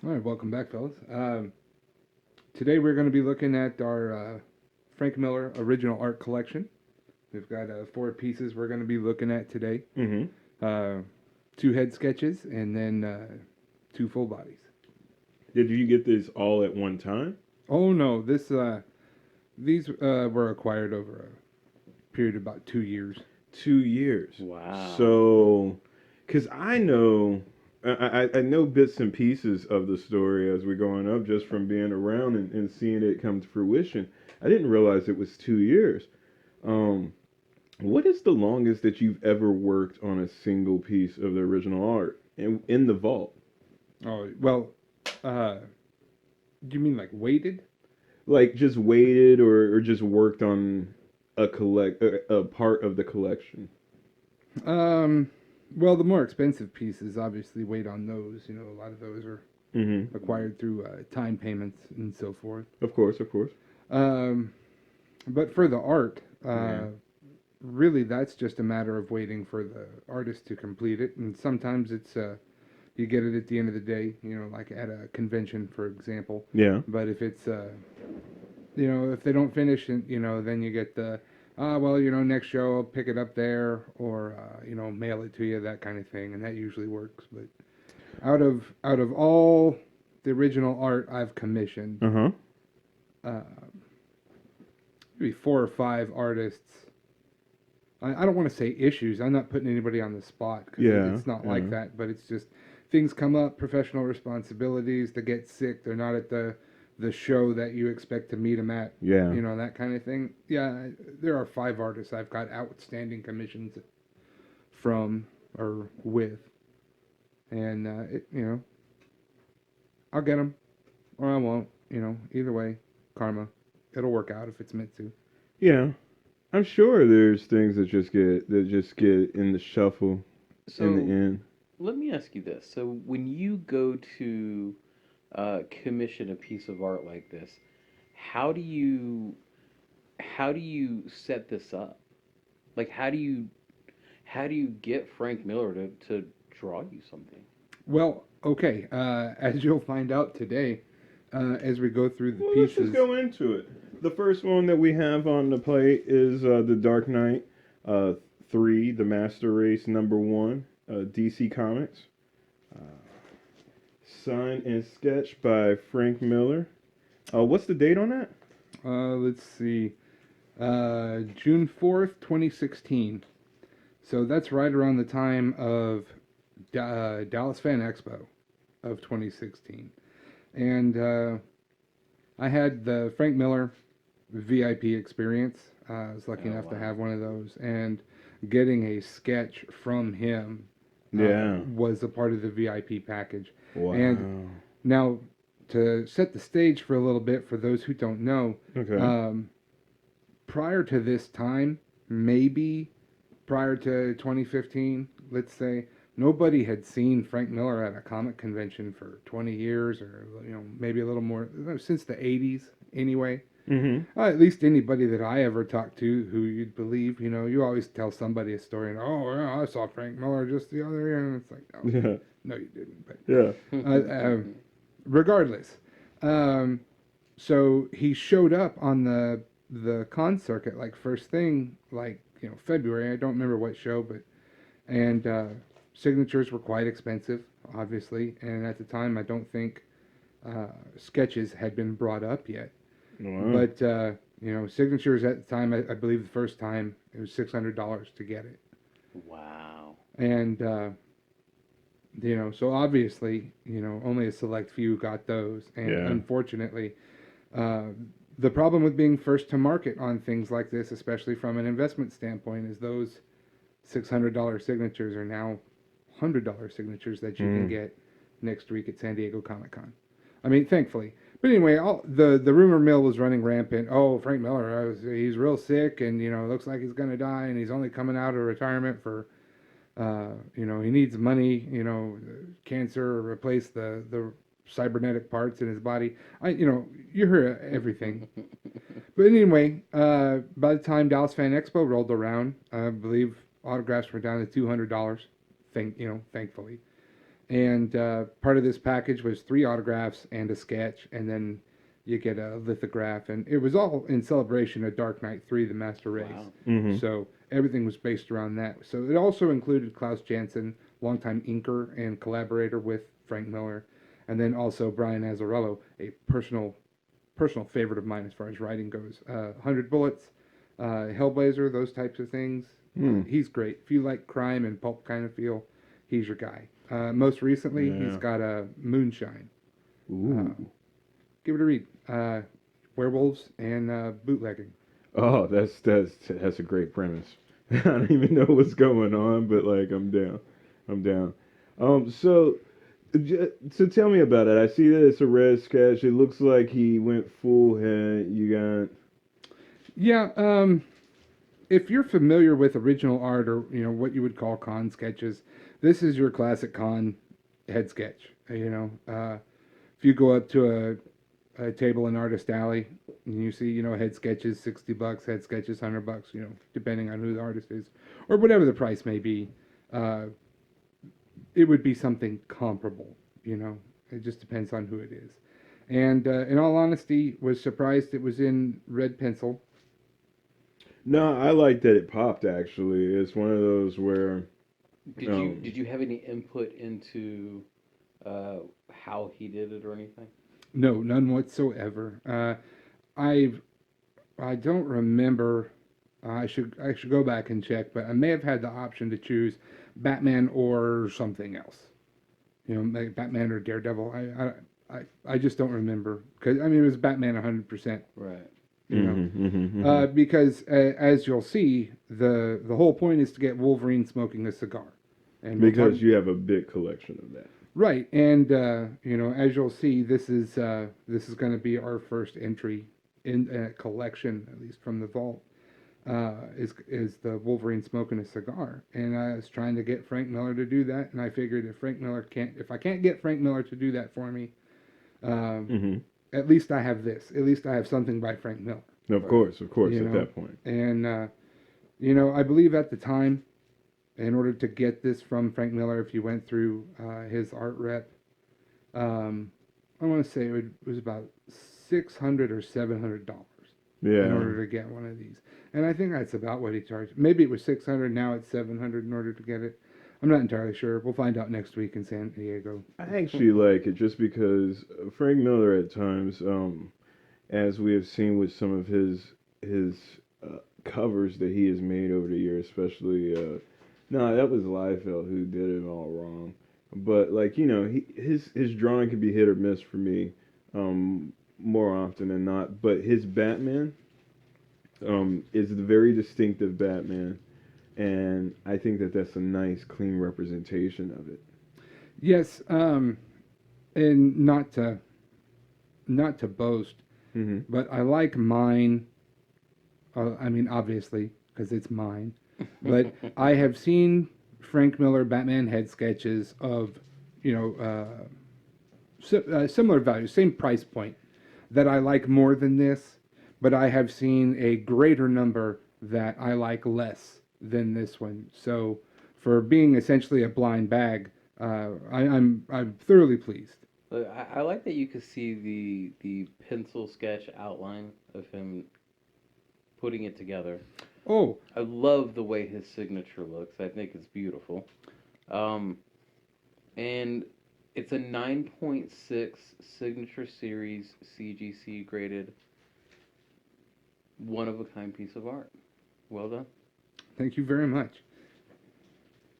All right, welcome back, fellas. Today we're going to be looking at our Frank Miller original art collection. We've got four pieces we're going to be looking at today. Mm-hmm. Two head sketches and then two full bodies. Did you get this all at one time? Oh no, these were acquired over a period of about 2 years. 2 years. Wow. So, because I know bits and pieces of the story as we're going up, just from being around and seeing it come to fruition. I didn't realize it was 2 years. What is the longest that you've ever worked on a single piece of the original art in the vault? Oh well, do you mean like weighted? Like just waited or just worked on a part of the collection? Well, the more expensive pieces obviously weight on those. You know, a lot of those are Mm-hmm. acquired through time payments and so forth. Of course, of course. But for the art, Yeah. really that's just a matter of waiting for the artist to complete it. And sometimes it's you get it at the end of the day, you know, like at a convention, for example. Yeah. But if it's you know, if they don't finish it, you know, then you get the well, you know, next show I'll pick it up there, or you know, mail it to you, that kind of thing, and that usually works. But out of all the original art I've commissioned, Uh-huh. uh, maybe four or five artists. I don't want to say issues. I'm not putting anybody on the spot because Yeah. it's not Yeah. like that. But it's just things come up, professional responsibilities. They get sick. They're not at the show that you expect to meet them at. Yeah. You know, that kind of thing. Yeah, there are five artists I've got outstanding commissions from or with, and you know, I'll get them or I won't. You know, either way, karma. It'll work out if it's meant to. Yeah. I'm sure there's things that just get in the shuffle So in the end. let me ask you this. So when you go to commission a piece of art like this, how do you set this up? Like how do you get Frank Miller to draw you something? Well, okay. As you'll find out today, as we go through the Well, let's just pieces. go into it. The first one that we have on the plate is The Dark Knight 3, The Master Race #1, DC Comics. Uh, Signed and sketched by Frank Miller. What's the date on that? Let's see. June 4th, 2016. So that's right around the time of Dallas Fan Expo of 2016. And I had the Frank Miller VIP experience. I was lucky Oh, enough to wow. have one of those. And getting a sketch from him Yeah. was a part of the VIP package. Wow. And now, to set the stage for a little bit, for those who don't know, Okay. prior to this time, maybe prior to 2015, let's say, nobody had seen Frank Miller at a comic convention for 20 years, or you know, maybe a little more, since the 80s anyway. Mm-hmm. At least anybody that I ever talked to who you'd believe, you know, you always tell somebody a story, and oh, yeah, I saw Frank Miller just the other year, and it's like, no, Yeah. no, you didn't. But Yeah. regardless, so he showed up on the con circuit like first thing, like you know, February. I don't remember what show, but and signatures were quite expensive, obviously, and at the time I don't think sketches had been brought up yet. Wow. But you know, signatures at the time, I believe the first time it was $600 to get it, Wow. and you know, so obviously, you know, only a select few got those, and Yeah. unfortunately, uh, the problem with being first to market on things like this, especially from an investment standpoint, is those $600 signatures are now $100 signatures that you can get next week at San Diego Comic-Con. I mean, thankfully. But anyway, the rumor mill was running rampant. Oh, Frank Miller, he's real sick, and you know, looks like he's gonna die, and he's only coming out of retirement for, you know, he needs money, you know, cancer, or replace the cybernetic parts in his body. You know, you hear everything. But anyway, by the time Dallas Fan Expo rolled around, I believe autographs were down to $200. Thankfully. And part of this package was 3 autographs and a sketch, and then you get a lithograph. And it was all in celebration of Dark Knight 3, The Master Race. Wow. Mm-hmm. So everything was based around that. So it also included Klaus Janson, longtime inker and collaborator with Frank Miller, and then also Brian Azzarello, a personal favorite of mine as far as writing goes. 100 Bullets, Hellblazer, those types of things. He's great. If you like crime and pulp kind of feel, he's your guy. Most recently, he's got a Moonshine. Ooh. Give it a read. Werewolves and bootlegging. Oh, that's a great premise. I don't even know what's going on, but like I'm down. I'm down. So tell me about it. I see that it's a red sketch. It looks like he went full head. You got Yeah, if you're familiar with original art or what you would call con sketches, this is your classic con head sketch. If you go up to a table in Artist Alley and you see head sketches $60, head sketches $100, depending on who the artist is or whatever the price may be, it would be something comparable. It just depends on who it is. And in all honesty, was surprised it was in red pencil. No, I like that it popped. Actually, it's one of those where Did you have any input into how he did it or anything? No, none whatsoever. I don't remember. I should go back and check, but I may have had the option to choose Batman or something else. Like Batman or Daredevil. I just don't remember because it was Batman 100%. Right. Because as you'll see, the whole point is to get Wolverine smoking a cigar, and because you have a big collection of that. Right, and as you'll see, this is going to be our first entry in a collection, at least from the vault. Is the Wolverine smoking a cigar, and I was trying to get Frank Miller to do that, and I figured if I can't get Frank Miller to do that for me, at least I have this. At least I have something by Frank Miller. Of course, at that point. And I believe at the time, in order to get this from Frank Miller, if you went through his art rep, I want to say it was about $600 or $700 in order to get one of these. And I think that's about what he charged. Maybe it was $600, now it's $700 in order to get it. I'm not entirely sure. We'll find out next week in San Diego. I actually like it just because Frank Miller at times, as we have seen with some of his covers that he has made over the years, especially no, that was Liefeld who did it all wrong. But his drawing can be hit or miss for me, more often than not. But his Batman is the very distinctive Batman, and I think that that's a nice, clean representation of it. Yes, and not to boast, but I like mine. Obviously, because it's mine. But I have seen Frank Miller Batman head sketches of, similar values, same price point, that I like more than this. But I have seen a greater number that I like less than this one. So, for being essentially a blind bag, I'm thoroughly pleased. I like that you could see the pencil sketch outline of him putting it together. Oh, I love the way his signature looks. I think it's beautiful. And it's a 9.6 signature series CGC graded one-of-a-kind piece of art. Well done. thank you very much.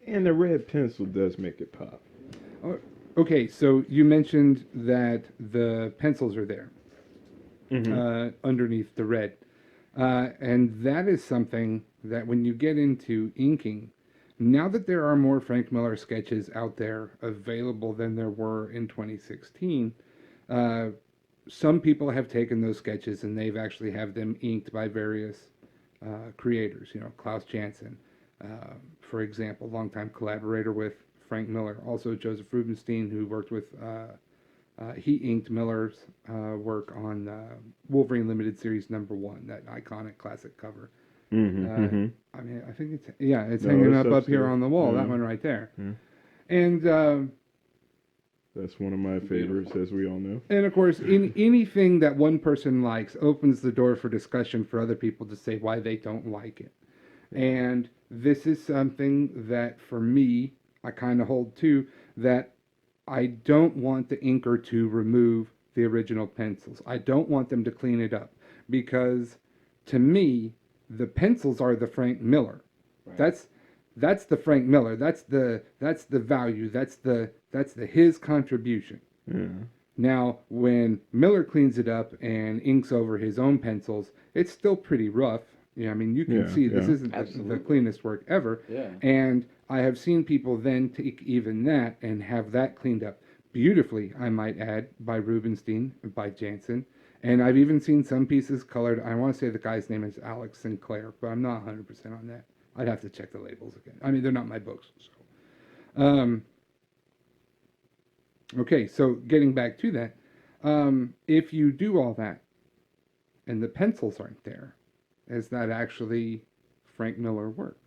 And the red pencil does make it pop. Oh, okay, so you mentioned that the pencils are there underneath the red. And that is something that when you get into inking, now that there are more Frank Miller sketches out there available than there were in 2016, some people have taken those sketches and they've actually have them inked by various creators. Klaus Janson, for example, longtime collaborator with Frank Miller. Also Joseph Rubinstein, who worked with, he inked Miller's work on Wolverine Limited Series #1, that iconic classic cover. I think it's hanging up here on the wall, that one right there. And That's one of my favorites, as we all know. And of course, anything that one person likes opens the door for discussion for other people to say why they don't like it. And this is something that, for me, I kind of hold to, that I don't want the inker to remove the original pencils. I don't want them to clean it up, because to me, the pencils are the Frank Miller. Right. That's the Frank Miller. That's the value. That's the his contribution. Yeah. Now, when Miller cleans it up and inks over his own pencils, it's still pretty rough. Yeah, I mean, you can see this isn't the cleanest work ever. Yeah. And I have seen people then take even that and have that cleaned up beautifully, I might add, by Rubenstein, by Jansen. And I've even seen some pieces colored. I want to say the guy's name is Alex Sinclair, but I'm not 100% on that. I'd have to check the labels again. I mean, they're not my books. So. Okay, so getting back to that, if you do all that and the pencils aren't there, is that actually Frank Miller work?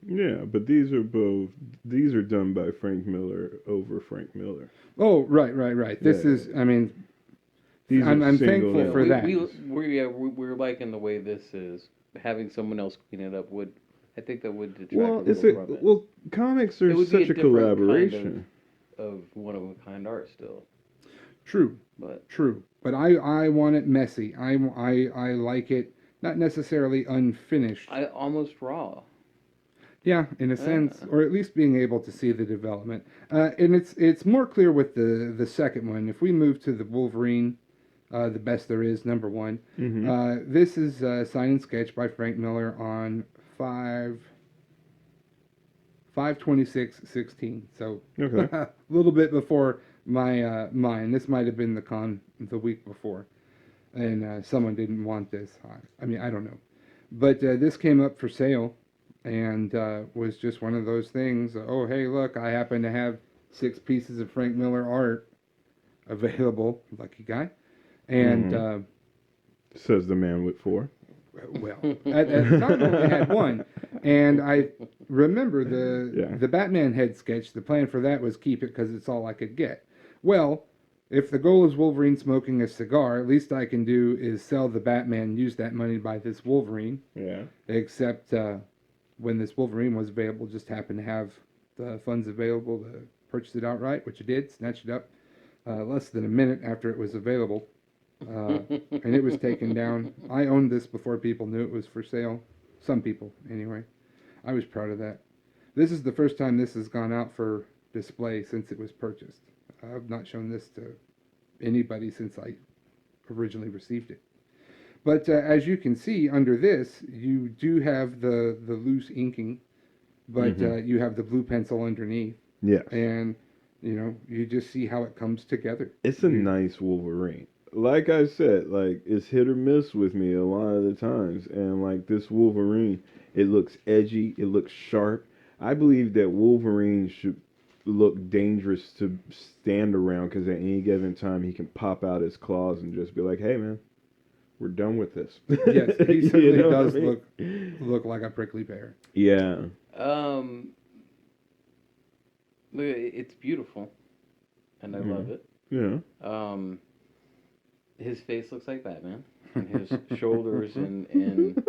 Yeah, but these are done by Frank Miller over Frank Miller. Oh, right. This is, I mean, These I'm are single thankful for that. We're liking the way this is. Having someone else clean it up I think that would detract Well, a little from it. comics It are would be a such a different collaboration. of one of a kind art still. True. But But I want it messy. I like it not necessarily unfinished. I almost raw. Yeah, in a sense, or at least being able to see the development. And it's more clear with the second one. If we move to the Wolverine, the best there is, number 1. Mm-hmm. This is sign and sketch by Frank Miller on 5/26/16. So Okay. a little bit before mine. This might have been the week before, and someone didn't want this. I mean, I don't know, but this came up for sale, and was just one of those things. Oh, hey, look, I happen to have 6 pieces of Frank Miller art available. Lucky guy. And says the man with 4. well, at the time I only had 1, and I remember the Batman head sketch. The plan for that was keep it because it's all I could get. Well, if the goal is Wolverine smoking a cigar, at least I can do is sell the Batman, use that money to buy this Wolverine. Yeah. Except when this Wolverine was available, just happened to have the funds available to purchase it outright, which I did. Snatched it up less than a minute after it was available. And it was taken down. I owned this before people knew it was for sale. Some people, anyway. I was proud of that. This is the first time this has gone out for display since it was purchased. I've not shown this to anybody since I originally received it. But as you can see, under this, you do have the loose inking, but you have the blue pencil underneath. Yes. And, you just see how it comes together. It's a nice Wolverine. Like I said, it's hit or miss with me a lot of the times. And this Wolverine, it looks edgy, it looks sharp. I believe that Wolverine should look dangerous to stand around because at any given time he can pop out his claws and just be like, hey man, we're done with this. Yes, he certainly does look like a prickly pear. Yeah. Look, it's beautiful, and I love it. Yeah. His face looks like Batman, and his shoulders and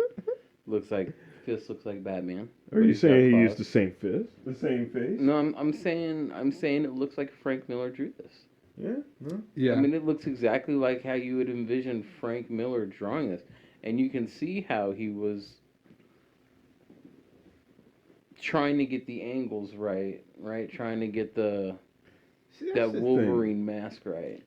looks like fist looks like Batman. Are you saying he used the same fist, the same face? No, I'm saying it looks like Frank Miller drew this. Yeah. No? Yeah. I mean, it looks exactly like how you would envision Frank Miller drawing this, and you can see how he was trying to get the angles right, trying to get that Wolverine mask right.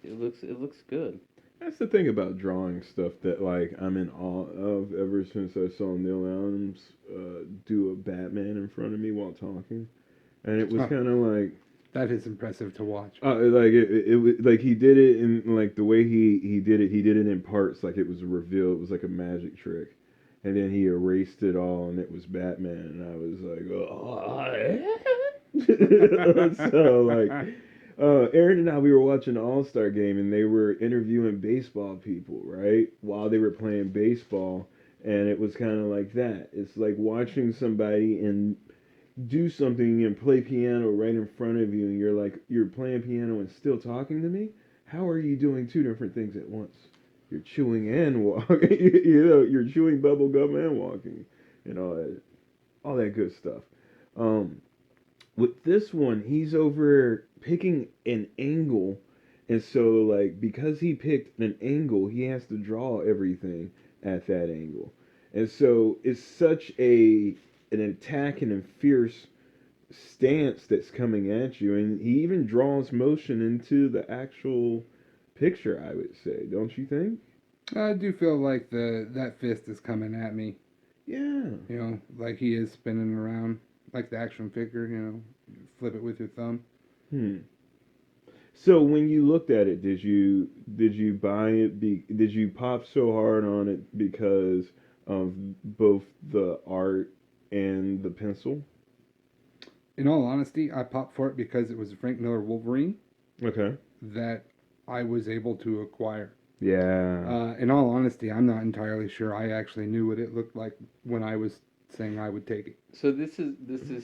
It looks good. That's the thing about drawing stuff that I'm in awe of ever since I saw Neil Adams do a Batman in front of me while talking, and it was kind of like that is impressive to watch. It was he did it in the way he did it in parts, like it was a reveal, it was like a magic trick, and then he erased it all and it was Batman, and I was like, oh. So Aaron and I, we were watching the All-Star game, and they were interviewing baseball people, right, while they were playing baseball, and it was kind of like that. It's like watching somebody, and do something and play piano right in front of you, and you're like, you're playing piano and still talking to me? How are you doing two different things at once? You're chewing and walking. You're chewing bubble gum and walking, and all that good stuff. Um, with this one, he's over picking an angle, and so like because he picked an angle, he has to draw everything at that angle, and so it's such a an attack and a fierce stance that's coming at you, and he even draws motion into the actual picture. I would say, don't you think? I do feel like that fist is coming at me. Yeah. You know, like he is spinning around like the action figure. You know, flip it with your thumb. Hmm. So when you looked at it, did you buy it? Did you pop so hard on it because of both the art and the pencil? In all honesty, I popped for it because it was a Frank Miller Wolverine Okay. that I was able to acquire. Yeah. In all honesty, I'm not entirely sure I actually knew what it looked like when I was saying I would take it. So this is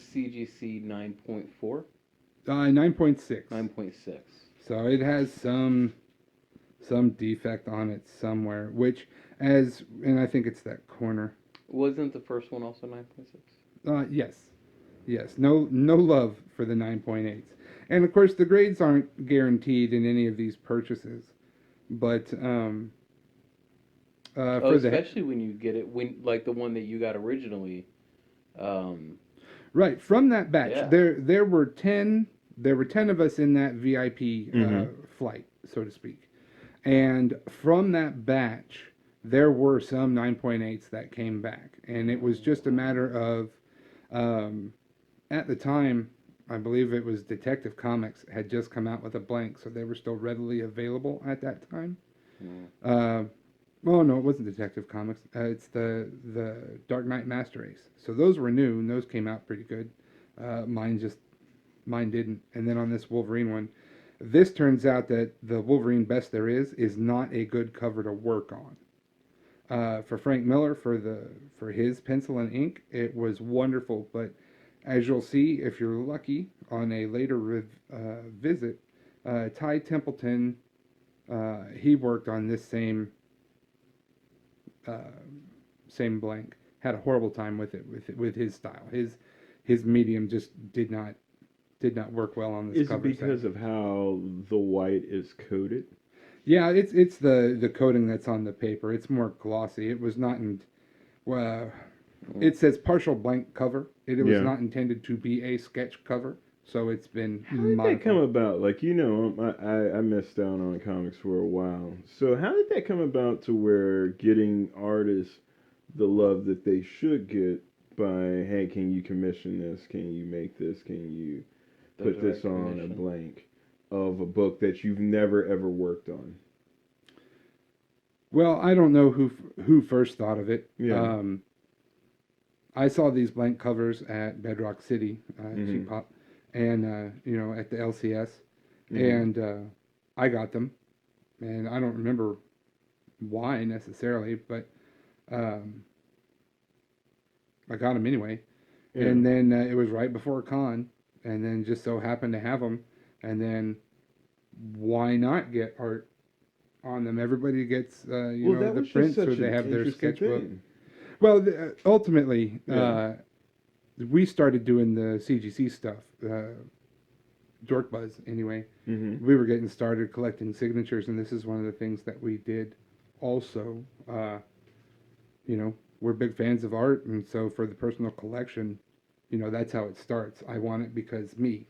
CGC 9.4, 9.6. 9.6. So it has some defect on it somewhere, which and I think it's that corner. Wasn't the first one also 9.6? Yes, yes. No love for the 9.8s, and of course the grades aren't guaranteed in any of these purchases, but Oh, for the especially when you get it when like the one that you got originally. right from that batch, Yeah. there were 10 of us in that VIP flight, so to speak, and from that batch there were some 9.8s that came back, and it was just a matter of at the time, I believe it was Detective Comics had just come out with a blank, so they were still readily available at that time. Well, no, it wasn't Detective Comics. It's the Dark Knight Master Race. So those were new, and those came out pretty good. Mine didn't. And then on this Wolverine one, this turns out that the Wolverine Best There is not a good cover to work on. For Frank Miller, for his pencil and ink, it was wonderful. But as you'll see, if you're lucky, on a later visit, Ty Templeton, he worked on this same blank. Had a horrible time with it with his style. His medium just did not work well on this Is it cover. because of how the white is coated? Yeah, it's the coating that's on the paper. It's more glossy. It was not in. Well, it says partial blank cover. It was Yeah. not intended to be a sketch cover, so it's been How did that come about? Like, I missed out on comics for a while. So how did that come about to where getting artists the love that they should get by, hey, can you commission this? Can you make this? Can you The put this direct on a commission. blank of a book that you've never ever worked on? Well, I don't know who first thought of it. Yeah. I saw these blank covers at Bedrock City, Mhm. Cheap Pop, and at the LCS, Mhm. and I got them, and I don't remember why necessarily, but um, I got them anyway. Yeah. And then it was right before con, and then just so happened to have them, and then why not get art on them? Everybody gets That the was just prints, such or they an have their interesting sketchbook. thing. Well, ultimately, Yeah. we started doing the CGC stuff. Dorkbuzz, anyway. Mhm. We were getting started collecting signatures, and this is one of the things that we did. Also, we're big fans of art, and so for the personal collection, that's how it starts. I want it because mine.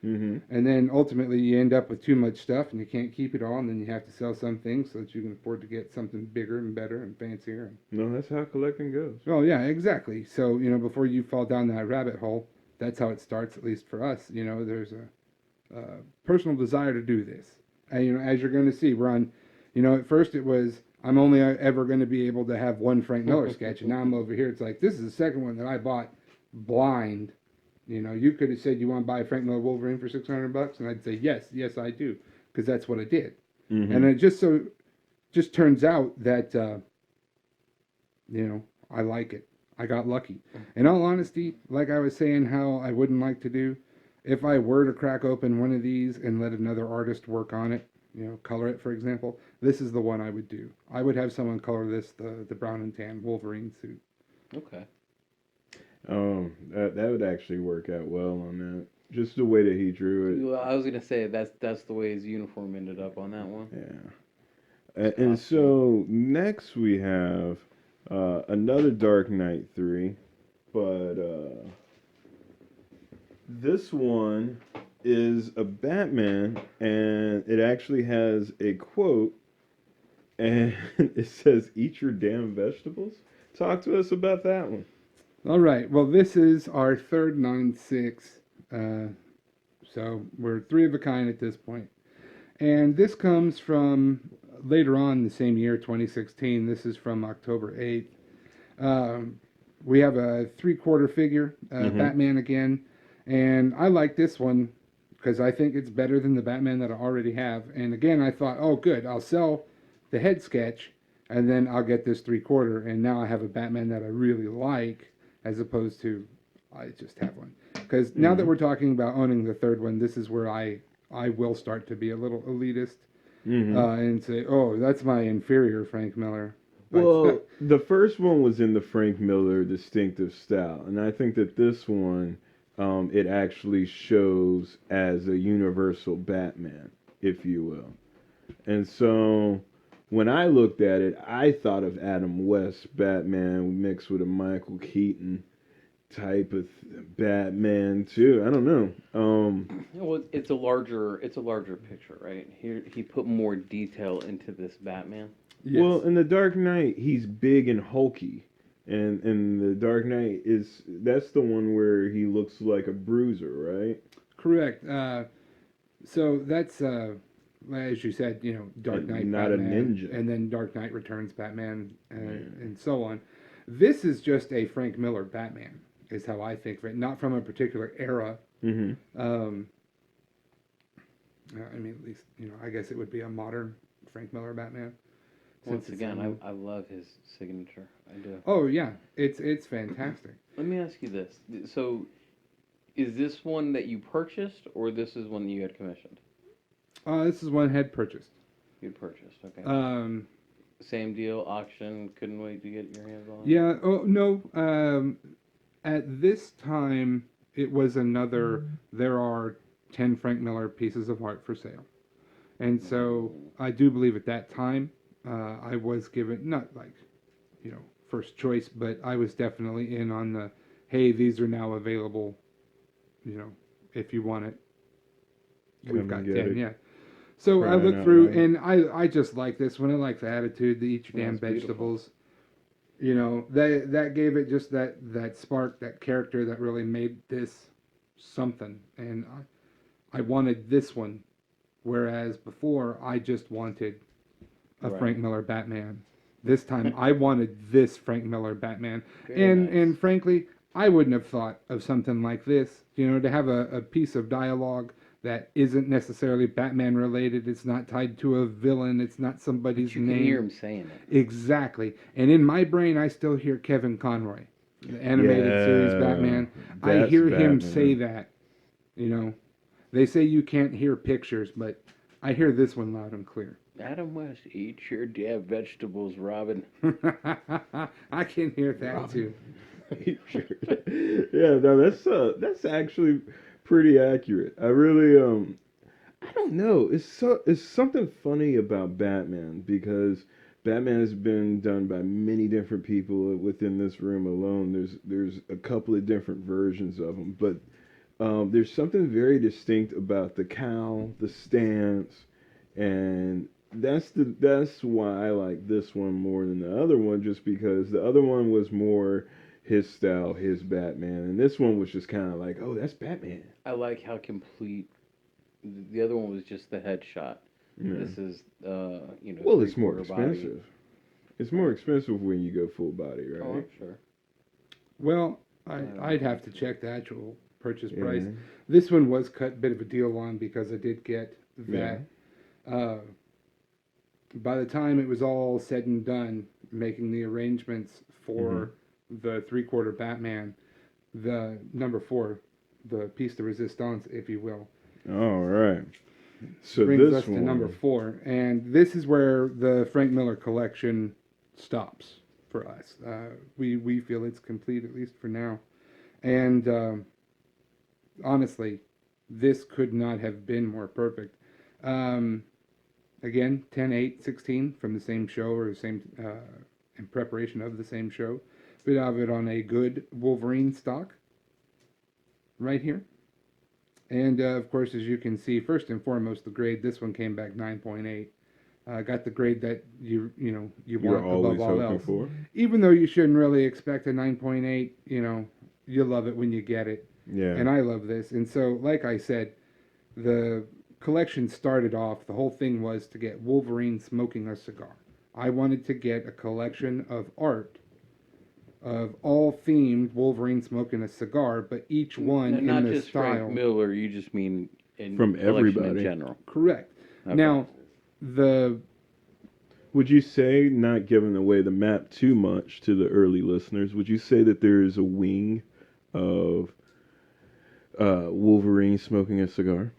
Mhm. And then ultimately you end up with too much stuff and you can't keep it all, and then you have to sell some things so that you can afford to get something bigger and better and fancier. No, that's how collecting goes. Oh yeah, exactly. So, before you fall down that rabbit hole, that's how it starts, at least for us. There's a personal desire to do this. And, as you're going to see, we're on, at first it was, I'm only ever going to be able to have one Frank Miller sketch. And now I'm over here. It's like, this is the second one that I bought blind. You could have said you want to buy a Frank Miller Wolverine for $600, and I'd say yes, I do, because that's what I did. Mhm. And it just turns out that I like it. I got lucky. In all honesty, like I was saying, how I wouldn't like to do, if I were to crack open one of these and let another artist work on it, color it, for example, this is the one I would do. I would have someone color this the brown and tan Wolverine suit. Okay. That would actually work out well on that. Just the way that he drew it. Well, I was gonna say that's the way his uniform ended up on that one. Yeah. And so next we have another Dark Knight 3, but this one is a Batman, and it actually has a quote, and it says, "Eat your damn vegetables." Talk to us about that one. All right. Well, this is our third 9/6. So we're three of a kind at this point. And this comes from later on the same year, 2016. This is from October 8th. We have a 3/4 figure, Batman again. And I like this one because I think it's better than the Batman that I already have. And again, I thought, oh, good, I'll sell the head sketch and then I'll get this 3/4. And now I have a Batman that I really like as opposed to I just have one. Because now that we're talking about owning the third one, this is where I will start to be a little elitist and say, oh, that's my inferior Frank Miller. But, Well, the first one was in the Frank Miller distinctive style, and I think that this one, it actually shows as a universal Batman, if you will. And so when I looked at it, I thought of Adam West Batman mixed with a Michael Keaton type of Batman too. I don't know. Well, it's a larger picture, right? Here he put more detail into this Batman. yes. Well, in the Dark Knight, he's big and hulky, and the Dark Knight that's the one where he looks like a bruiser, right? Correct. So that's, as you said, Dark Knight, not Batman, a ninja. and then Dark Knight Returns Batman, and so on. This is just a Frank Miller Batman, is how I think of it. Not from a particular era. Mm-hmm. I mean, at least, I guess it would be a modern Frank Miller Batman. Once since it's again, I love his signature. I do. Oh, yeah. It's fantastic. Let me ask you this. So, is this one that you purchased, or this is one that you had commissioned? This is one head purchased. You purchased, okay. Same deal, auction, couldn't wait to get your hands on it? Yeah. Oh, no. At this time, it was another, there are 10 Frank Miller pieces of art for sale. And so I do believe at that time, I was given, not like, first choice, but I was definitely in on the, hey, these are now available, if you want it. We've got 10, yeah. So I looked through, and I just like this one. I like the attitude, the eat your damn vegetables. That gave it just that spark, that character that really made this something. And I wanted this one, whereas before I just wanted a Frank Miller Batman. This time I wanted this Frank Miller Batman. And frankly, I wouldn't have thought of something like this, to have a piece of dialogue that isn't necessarily Batman related. It's not tied to a villain. It's not somebody's name. You can hear him saying it. Exactly. And in my brain, I still hear Kevin Conroy, the animated series Batman. I hear him say that. They say you can't hear pictures, but I hear this one loud and clear. Adam West, eat your damn vegetables, Robin. I can hear that too. Yeah, no, that's actually pretty accurate. I really I don't know. It's something funny about Batman, because Batman has been done by many different people within this room alone. There's a couple of different versions of him, but there's something very distinct about the cowl, the stance, and that's why I like this one more than the other one, just because the other one was more his style, his Batman, and this one was just kind of like, oh, that's Batman. I like how complete. The other one was just the headshot. Yeah. This is, Well, it's more expensive. Body. It's more expensive when you go full body, right? Oh, I'm sure. Well, I'd have to check the actual purchase price. This one was cut a bit of a deal on because I did get that. Yeah. By the time it was all said and done, making the arrangements for the 3/4 Batman, the number 4, the piece de resistance, if you will. All right. So Brings this us to number one, 4, and this is where the Frank Miller collection stops for us. We feel it's complete, at least for now. And honestly, this could not have been more perfect. Again, 10/8/16 from the same show, or the same in preparation of the same show. We have it on a good Wolverine stock right here. And of course, as you can see, first and foremost, the grade. This one came back 9.8. Got the grade that you you're want always above all hoping else. for. Even though you shouldn't really expect a 9.8, you love it when you get it. Yeah. And I love this. And so, like I said, the collection started off, the whole thing was to get Wolverine smoking a cigar. I wanted to get a collection of art of all themed Wolverine smoking a cigar, but each one Not in the just style. Frank Miller, you just mean in From collection everybody. in general. Correct. Okay. Now, the Would you say, not giving away the map too much to the early listeners, would you say that there is a wing of Wolverine smoking a cigar?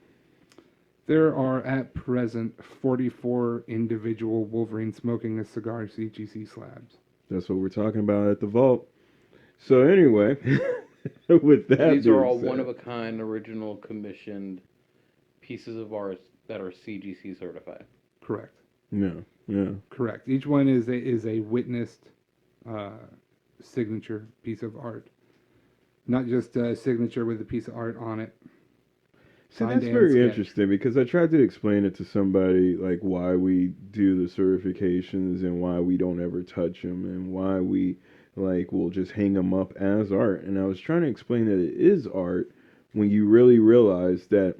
there are at present 44 individual Wolverine smoking a cigar CGC slabs. That's what we're talking about at the vault. So anyway, with that, These are being all said- one of a kind, original, commissioned pieces of art that are CGC certified. Correct. Yeah. Correct. Each one is a witnessed signature piece of art, not just a signature with a piece of art on it. So Signed that's and very sketched. interesting, because I tried to explain it to somebody, like why we do the certifications and why we don't ever touch them and why we will just hang them up as art. And I was trying to explain that it is art when you really realize that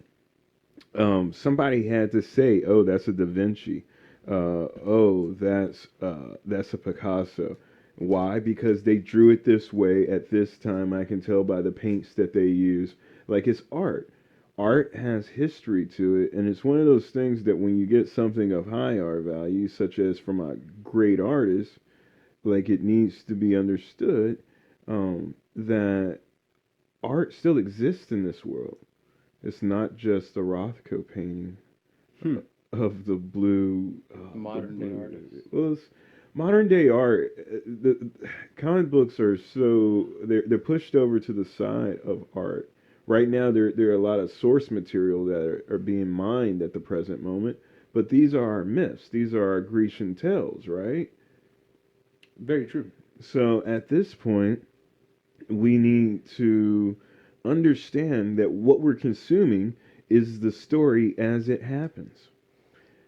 somebody had to say, "Oh, that's a Da Vinci. Oh, that's a Picasso." Why? Because they drew it this way at this time. I can tell by the paints that they use. Like, it's art. Art has history to it, and it's one of those things that when you get something of high art value, such as from a great artist, it needs to be understood that art still exists in this world. It's not just the Rothko painting of the blue. Modern day artists. Well, it's modern day art. The comic books are they're pushed over to the side of art. Right now, there are a lot of source material that are being mined at the present moment, but these are our myths. These are our Grecian tales, right? Very true. So at this point, we need to understand that what we're consuming is the story as it happens.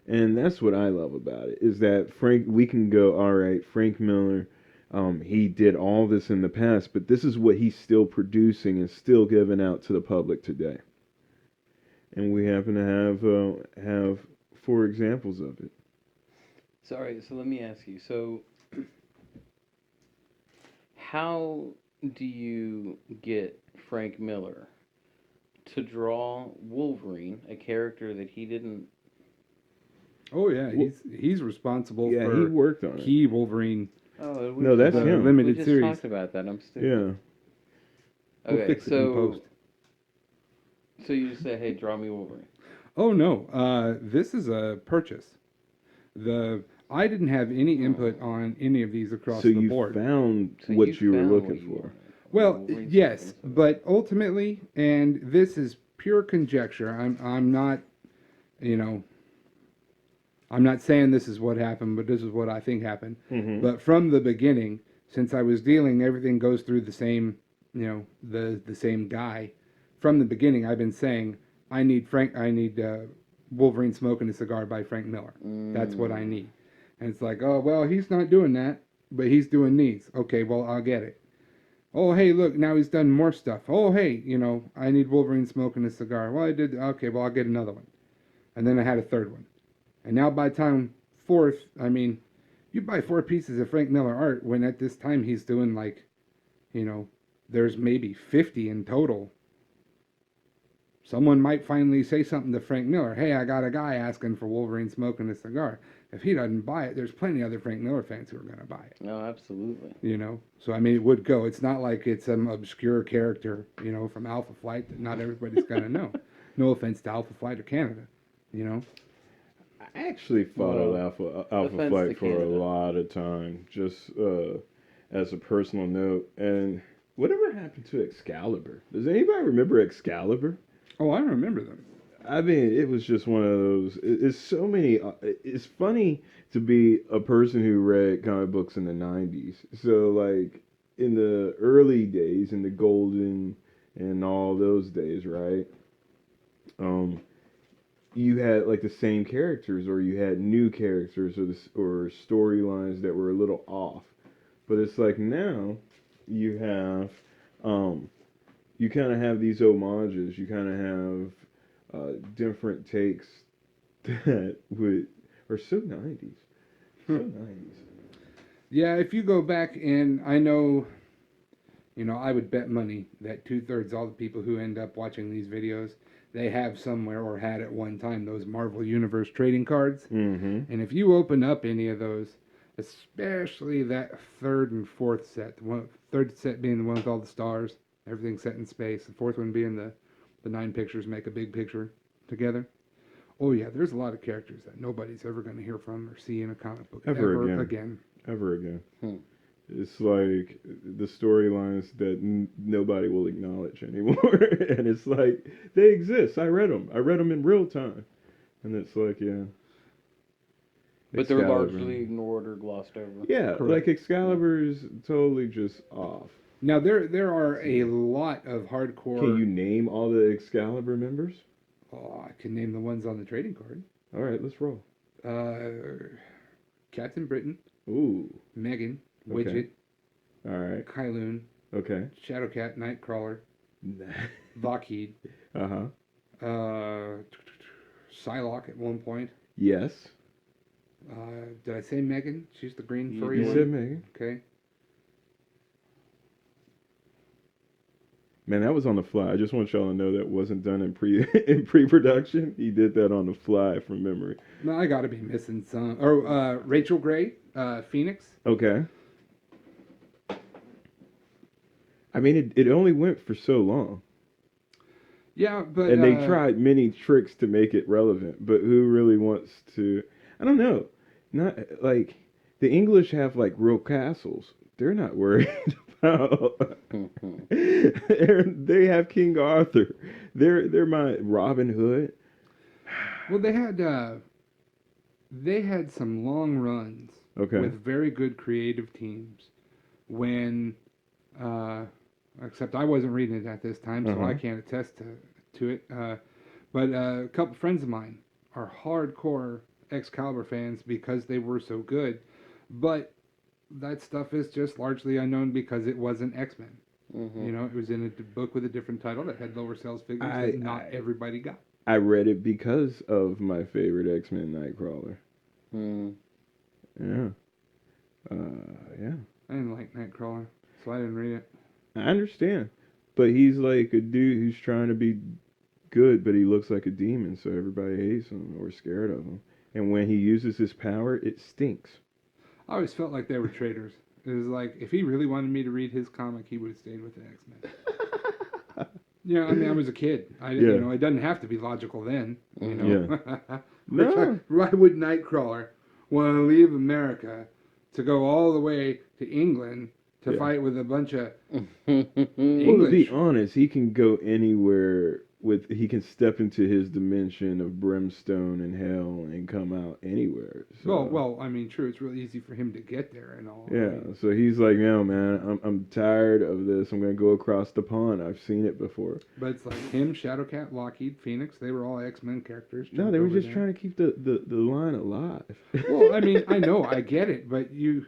And that's what I love about it, is that we can go, all right, Frank Miller, he did all this in the past, but this is what he's still producing and still giving out to the public today. And we happen to have 4 examples of it. Sorry, so let me ask you. So, how do you get Frank Miller to draw Wolverine, a character that he didn't? Oh yeah, he's responsible Yeah, for he worked on it. key Wolverine. Oh, No, that's the him. limited we just series. talked about that. I'm stupid. Yeah. We'll Okay, fix it in so post. you just say, "Hey, draw me Wolverine." Oh no, this is a purchase. I didn't have any input on any of these across So the you board. found So what you were found looking what you for. wanted. Well, Wolverine's yes, looking for but ultimately, and this is pure conjecture. I'm not, I'm not saying this is what happened, but this is what I think happened. Mhm. But from the beginning, since I was dealing, everything goes through the same, the same guy. From the beginning, I've been saying I need Wolverine smoking a cigar by Frank Miller. That's what I need. And it's like, oh well, he's not doing that, but he's doing these. Okay, well I'll get it. Oh, hey, look, now he's done more stuff. Oh, hey, I need Wolverine smoking a cigar. Well, I did. Okay, well, I'll get another one. And then I had a third one. And now by time 4th, you buy 4 pieces of Frank Miller art when at this time he's doing there's maybe 50 in total. Someone might finally say something to Frank Miller. Hey, I got a guy asking for Wolverine smoking a cigar. if he doesn't buy it, there's plenty of other Frank Miller fans who are going to buy it. No, absolutely. You know, so I mean, it would go. It's not like it's some obscure character, you know, from Alpha Flight that not everybody's going to know. No offense to Alpha Flight or Canada, you know. I actually followed Well, Alpha offense Flight to for a Canada. lot of time, just as a personal note. And whatever happened to Excalibur? Does anybody remember Excalibur? Oh, I remember them. I mean, it was just one of those. It's so many. It's funny to be a person who read comic books in the '90s. So, like in the early days, in the golden and all those days, right? You had like the same characters, or you had new characters, or storylines that were a little off. But it's like now you have, you kind of have these homages. You kind of have different takes that are so '90s, so '90s. Yeah, if you go back and I know, you know, I would bet money that 2/3 all the people who end up watching these videos, they have somewhere or had at one time those Marvel Universe trading cards. Mm-hmm. And if you open up any of those, especially that third and fourth set, third set being the one with all the stars, everything set in space, the fourth one being the 9 pictures make a big picture together. Oh yeah, there's a lot of characters that nobody's ever going to hear from or see in a comic book Ever again. again. Ever again. Hmm. It's like the storylines that nobody will acknowledge anymore, and it's like they exist. I read them. I read them in real time, and it's like, yeah. But they're Excalibur. largely ignored or glossed over. Yeah, Correct. like Excalibur is totally just off. Now there are a lot of hardcore. Can you name all the Excalibur members? Oh, I can name the ones on the trading card. All right, let's roll. Captain Britain, Ooh, Megan, Okay. Widget, all right, Kylun, okay. Shadowcat, Nightcrawler, Lockheed, Uh-huh. Psylocke at one point. Yes. Did I say Megan? She's the green You furry You one. said Megan. Okay. Man, that was on the fly. I just want y'all to know that wasn't done in pre-production. He did that on the fly from memory. No, I got to be missing some. Or Rachel Gray, Phoenix. Okay. I mean, it only went for so long. Yeah, but And they tried many tricks to make it relevant, but who really wants to? I don't know. Not like the English have like real castles. They're not worried about. They have King Arthur. They're my Robin Hood. Well, they had some long runs Okay. with very good creative teams. When, except I wasn't reading it at this time, so Uh-huh. I can't attest to it. But a couple friends of mine are hardcore Excalibur fans because they were so good. But that stuff is just largely unknown because it wasn't X-Men. Mm-hmm. You know, it was in a book with a different title that had lower sales figures that not everybody got. I read it because of my favorite X-Men Nightcrawler. Mm. Yeah. Yeah. I didn't like Nightcrawler, so I didn't read it. I understand. But he's like a dude who's trying to be good, but he looks like a demon, so everybody hates him or scared of him. And when he uses his power, it stinks. I always felt like they were traitors. It was like, if he really wanted me to read his comic, he would have stayed with the X-Men. Yeah, I mean, I was a kid. You know, it doesn't have to be logical then. You know, No. Why would Nightcrawler want to leave America to go all the way to England to fight with a bunch of Well, to English? be honest, he can go anywhere he can step into his dimension of brimstone and hell and come out anywhere. So. Well, I mean, true. It's really easy for him to get there and all. Yeah, so he's like, no, man, I'm tired of this. I'm gonna go across the pond. I've seen it before. But it's like him, Shadowcat, Lockheed, Phoenix. They were all X-Men characters. No, they were just trying to keep the line alive. Well, I mean, I know, I get it, but you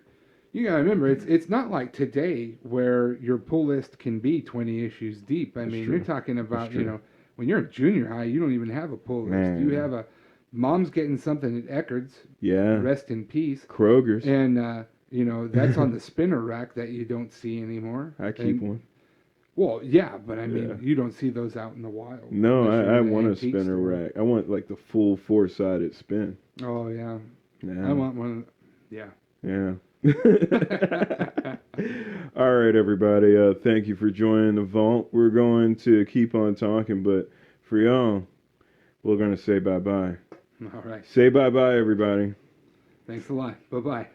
gotta remember, it's not like today where your pull list can be 20 issues deep. I mean, true. you're talking about, true. you know, when you're in junior high, you don't even have a pull list. Man. You have Mom's getting something at Eckerd's. Yeah. Rest in peace. Kroger's. And you know, that's on the spinner rack that you don't see anymore. I keep one. Well, yeah, but I mean, Yeah. you don't see those out in the wild. No, unless you're I in an want a antique spinner store. rack. I want like the full 4-sided spin. Oh yeah. Yeah. I want one. Yeah. Yeah. All right, everybody. Thank you for joining the vault. We're going to keep on talking, but for y'all, we're going to say bye-bye. All right. Say bye-bye, everybody. Thanks a lot. Bye-bye.